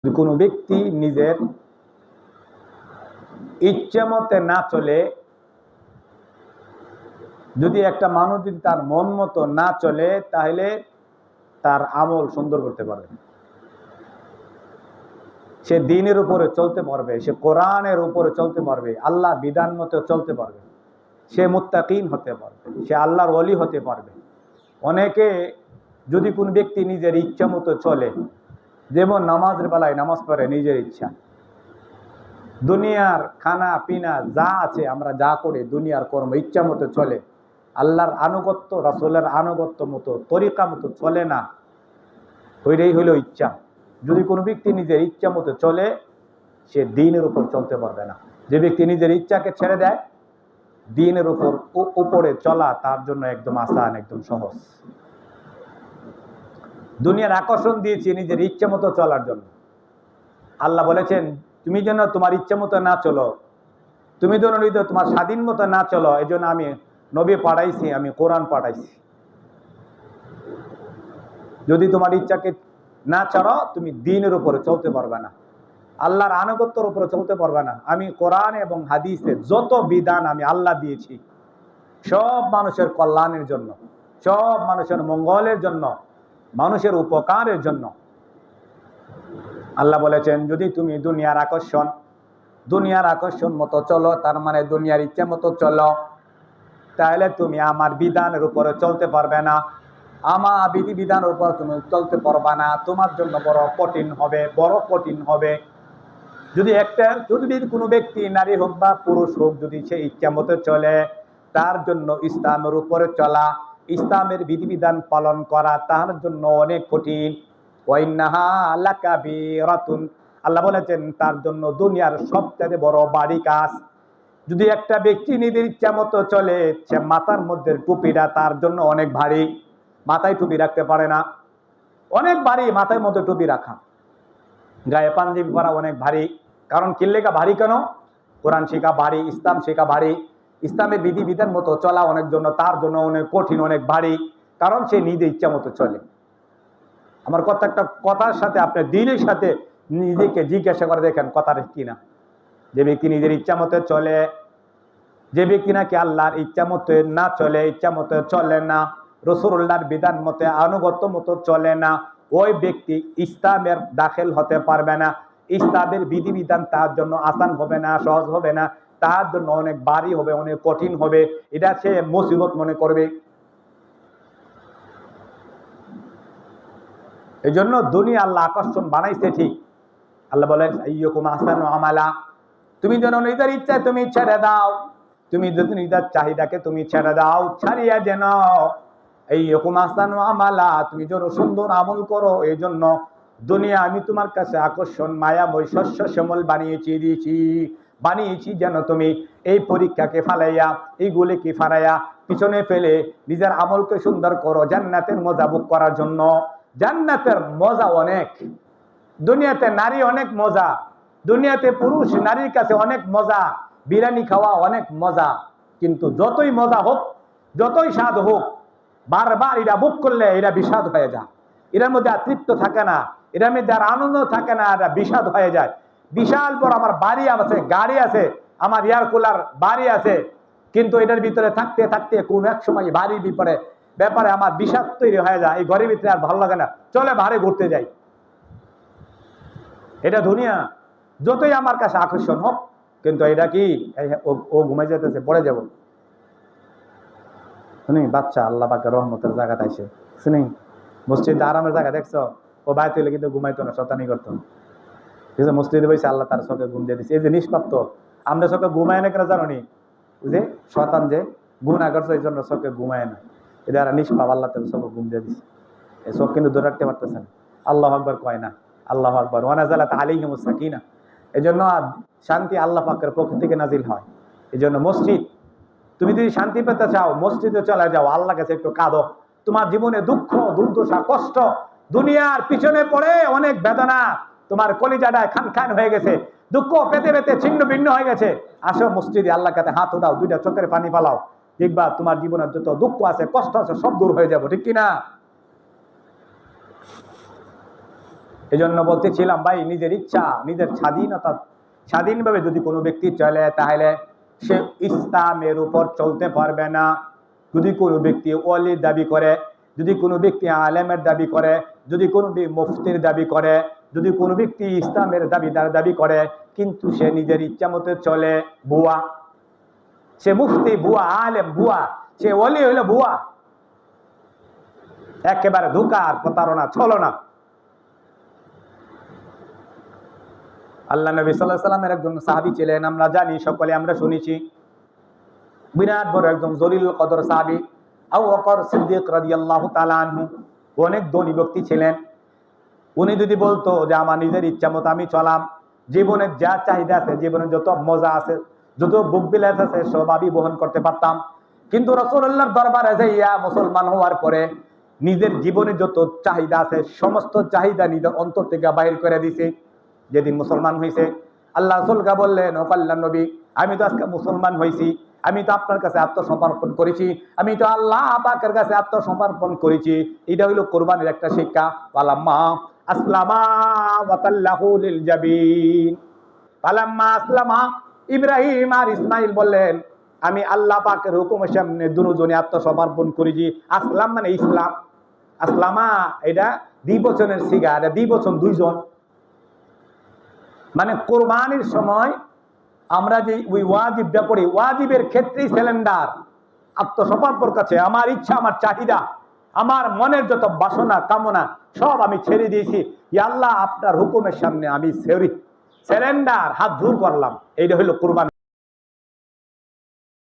কোনো ব্যক্তি নিজের ইচ্ছা মতে না চলে, যদি একটা মানুষ যদি তার মন মতো না চলে, তাহলে তার আমল সুন্দর করতে পারবে। সে দ্বীনের উপরে চলতে পারবে, সে কোরআনের উপরে চলতে পারবে, আল্লাহ বিধান মতো চলতে পারবে, সে মুত্তাকিন হতে পারবে, সে আল্লাহর ওলি হতে পারবে। অনেকে যদি কোন ব্যক্তি নিজের ইচ্ছা মতো চলে, যেমন নামাজের বেলায় নামাজ পড়ে নিজের ইচ্ছা, দুনিয়ার খানা পিনা যা আছে আমরা যা করি দুনিয়ার কর্ম ইচ্ছা মতো চলে, আল্লাহর আনুগত্য রাসূলের আনুগত্য মতো তরিকা মতো চলে না, ওইটাই হলো ইচ্ছা। যদি কোনো ব্যক্তি নিজের ইচ্ছা মতো চলে, সে দ্বীনের উপর চলতে পারবে না। যে ব্যক্তি নিজের ইচ্ছাকে ছেড়ে দেয়, দ্বীনের উপরে চলা তার জন্য একদম আসান, একদম সহজ। দুনিয়ার আকর্ষণ দিয়েছি নিজের ইচ্ছা মতো চলার জন্য। আল্লাহ বলেছেন তুমি যেন তোমার ইচ্ছা মতো না চলো, তুমি যেন তোমার স্বাধীন মতো না চলো, এই জন্য আমি নবী পাঠাইছি, আমি কোরআন পাঠাইছি। যদি তোমার ইচ্ছাকে না ছাড়ো, তুমি দ্বীনের উপরে চলতে পারবে না, আল্লাহর আনুগত্যের উপরে চলতে পারবে না। আমি কোরআন এবং হাদিসে যত বিধান আমি আল্লাহ দিয়েছি, সব মানুষের কল্যাণের জন্য, সব মানুষের মঙ্গলের জন্য, মানুষের উপকারের জন্য। আল্লাহ বলেছেন যদি তুমি দুনিয়ার আকর্ষণ মতো চলো, তার মানে দুনিয়ার ইচ্ছা মতো চলো, তাহলে তুমি আমার বিধানের উপরে চলতে পারবে না, আমার বিধিবিধানের উপর তুমি চলতে পারবে না, তোমার জন্য বড় কঠিন হবে। যদি কোনো ব্যক্তি নারী হোক বা পুরুষ হোক, যদি সে ইচ্ছা মতো চলে, তার জন্য ইসলামের উপরে চলা, ইসলামের বিধিবিধান পালন করা তার জন্য অনেক কঠিন। আল্লাহ বলেছেন তার জন্য দুনিয়ার সবচেয়ে বড় বাড়ি কাজ। যদি একটা ব্যক্তি নিজের ইচ্ছা মতো চলে, সে মাথার মধ্যে টুপিটা তার জন্য অনেক ভারী, মাথায় টুপি রাখতে পারে না, অনেক ভারী মাথার মধ্যে টুপি রাখা, গায়ে পাঞ্জাবি পরা অনেক ভারী। কারণ কিল্লেকা ভারী কেন? কোরআন শেখা ভারী, ইসলাম শেখা ভারী, ইসলামের বিধিবিধান মতো চলা অনেক জন্য তার জন্য অনেক কঠিন, অনেক ভারী, কারণ সে নিজের ইচ্ছা মতো চলে। আমার প্রত্যেকটা কথার সাথে আপনার দিনের সাথে নিজেকে জিজ্ঞাসা করে দেখেন কথাটা কিনা। যে ব্যক্তি নিজের ইচ্ছা মতো চলে, যে ব্যক্তি নাকি আল্লাহর ইচ্ছা মতো না চলে, ইচ্ছা মতো চলে না, রাসূলুল্লাহর বিধান মতে আনুগত্য মতো চলে না, ওই ব্যক্তি ইসলামের দাখিল হতে পারবে না। ইসলামের বিধিবিধান তার জন্য আসান হবে না, সহজ হবে না, তার জন্য অনেক ভারী হবে, অনেক কঠিন হবে, এটা সে মুসিবত মনে করবে। এই জন্য দুনিয়া আল্লাহ আকর্ষণ বানাইছে ঠিক। আল্লাহ বলেন আইয়ুকুম আহসানু আমালা, তুমি যেন নিজের ইচ্ছায় তুমি ছেড়ে দাও, তুমি যদি নিজের চাহিদাকে তুমি ছেড়ে দাও, ছাড়িয়া যেন আইয়ুকুম আহসানু আমালা, তুমি যেন সুন্দর আমল করো। এই জন্য দুনিয়া আমি তোমার কাছে আকর্ষণ মায়াময় শস্য শ্যামল বানিয়েছি যেন তুমি এই পরীক্ষাকে ফালাইয়া, এইগুলিকে ফারাইয়া পিছনে ফেলে নিজের আমলকে সুন্দর করো জান্নাতের মজা ভোগ করার জন্য। জান্নাতের মজা অনেক, দুনিয়াতে নারী অনেক মজা, দুনিয়াতে পুরুষ নারীর কাছে অনেক মজা, বিরিয়ানি খাওয়া অনেক মজা, কিন্তু যতই মজা হোক, যতই স্বাদ হোক, বারবার এরা ভোগ করলে এরা বিষাদ হয়ে যায়, এটার মধ্যে আর তৃপ্ত থাকে না, এটার মধ্যে আর আনন্দ থাকে না, এরা বিষাদ হয়ে যায়। বিশাল বড় আমার বাড়ি আছে, গাড়ি আছে, আমার এয়ার কুলার বাড়ি আছে, কিন্তু এটার ভিতরে থাকতে থাকতে কোন এক সময় বাড়ির ব্যাপারে আমার বিষাদ তৈরি হয়ে যায়, এই ঘরের ভিতরে আর ভালো লাগে না, চলে বাইরে ঘুরতে যাই। এটা দুনিয়া যতই আমার কাছে আকর্ষণ হোক, কিন্তু এটা কি ও ঘুমে যেতেছে, পড়ে যাব শুনি বাচ্চা আল্লাহ পাকের রহমতের জায়গা তাইছে শুনি মসজিদে আরামের জায়গা দেখছো, ও বাইরে হইলে কিন্তু ঘুমাইতো না, শতানি করতো, ঠিক আছে, মসজিদে বসে আল্লাহ তার চোখে ঘুম দিয়ে দিচ্ছে। এই যে নিষ্পাপ্ত, আমরা চোখে ঘুমায় না কেন জানো নি? যে শতান যে গুণা করছে এই জন্য চোখে ঘুমায় না, এটা আর নিষ্পাপ, আল্লাহ তার চোখে ঘুম দিয়ে দিচ্ছে, এই চোখ কিন্তু ধরে রাখতে পারতেছে না। আল্লাহু আকবার কয় না, আল্লাহু আকবার, ওয়া নাযালাত আলাইহিমুস সাকিনা। এই জন্য শান্তি আল্লাহ পাকের পক্ষ থেকে নাজিল হয়। এই জন্য মসজিদ, তুমি যদি শান্তি পেতে চাও মসজিদে চলে যাও, আল্লাহ কাছে একটু কাঁদো। তোমার জীবনে দুঃখ দুর্দশা কষ্ট দুনিয়ার পিছনে পড়ে অনেক বেদনা, তোমার কলিজাটায় খান খান হয়ে গেছে, দুঃখ পেতে পেতে ছিন্ন ভিন্ন হয়ে গেছে, আসো মসজিদে আল্লাহর কাছে হাত উঠাও, দুইটা চোখের পানি পালাও, দেখবা তোমার জীবনের যত দুঃখ আছে কষ্ট আছে সব দূর হয়ে যাবো, ঠিক কিনা? এই জন্য বলতেছিলাম ভাই, নিজের ইচ্ছা, নিজের স্বাধীনতা, স্বাধীনভাবে যদি কোনো ব্যক্তি চলে তাহলে সে ইসলামের উপর চলতে পারবে না। যদি কোনো ব্যক্তি ওয়ালির দাবি করে, যদি কোনো ব্যক্তি আলেমের দাবি করে, যদি কোনো মুফতির দাবি করে, যদি কোনো ব্যক্তি ইসলামের দাবিদার দাবি করে, কিন্তু সে নিজের ইচ্ছা মতো চলে, বুয়া। সে মুফতি বুয়া, আলেম বুয়া, সে ওয়ালি হইল বুয়া। একেবারে ধোঁকা আর প্রতারণা, ছলনা। আল্লাহ নবী সাল্লাল্লাহু আলাইহি সাল্লামের একজন সাহাবী ছিলেন, আমরা জানি, সকলে আমরা শুনেছি, বিরাট বড় একজন জলিলুল কদর সাহাবী আবু বকর সিদ্দিক রাদিয়াল্লাহু তাআলা আনহু। অনেক ধনী ব্যক্তি ছিলেন। উনি যদি বলতো যে আমার নিজের ইচ্ছা মতো আমি চলাম, জীবনের যা চাহিদা আছে, জীবনের যত মজা আছে, যত বুক বিলাস আছে, সব আমি বহন করতে পারতাম। কিন্তু রাসূলুল্লাহর দরবারে যাইয়া মুসলমান হওয়ার পরে নিজের জীবনে যত চাহিদা আছে, সমস্ত চাহিদা নিজের অন্তর থেকে বাহির করে দিছে। যেদিন মুসলমান হয়েছে, আল্লাহ রাসূলকে বললেন, ও আল্লাহর নবী, আমি তো আজকে মুসলমান হয়েছি, আমি তো আপনার কাছে আত্মসমর্পণ করেছি, আমি তো আল্লাহ পাকের কাছে আত্মসমর্পণ করেছি। এটা হইল কোরবানির একটা শিক্ষা। ফালাম্মা আসলামা ওয়া তাল্লাহু লিল জাবিন, ফালাম্মা আসলামা, ইব্রাহিম আর ইসমাইল বললেন, আমি আল্লাহ পাকের হুকুমের সামনে দুজনে আত্মসমর্পণ করেছি। আসলাম মানে ইসলাম, আসলামা এটা দ্বিবচনের সিগা, এটা দ্বিবচন, দুইজন। মানে কোরবানির সময় আমরা যে ওই ওয়াজিবটা করি, ওয়াজিবের ক্ষেত্রেই সিলিন্ডার আত্মসমর্পণ কাছে, আমার ইচ্ছা, আমার চাহিদা, আমার মনের যত বাসনা কামনা সব আমি ছেড়ে দিয়েছি। ইয়া আল্লাহ, আপনার হুকুমের সামনে আমি সিলিন্ডার, হাত জোর করলাম। এইটা হইল কোরবানি।